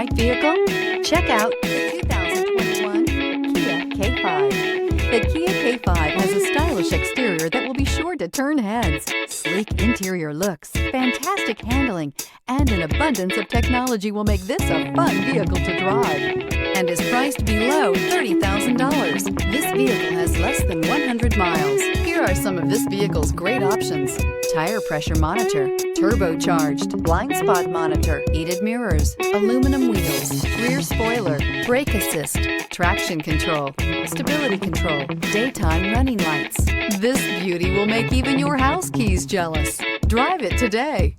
Right vehicle? Check out the 2021 Kia K5. The Kia K5 has a stylish exterior that will be sure to turn heads. Sleek interior looks, fantastic handling, and an abundance of technology will make this a fun vehicle to drive, and is priced below $30,000. This vehicle has less than 100 miles. Here are some of this vehicle's great options: tire pressure monitor, turbocharged, blind spot monitor, heated mirrors, aluminum wheels, rear spoiler, brake assist, traction control, stability control, daytime running lights. This beauty will make even your house keys jealous. Drive it today.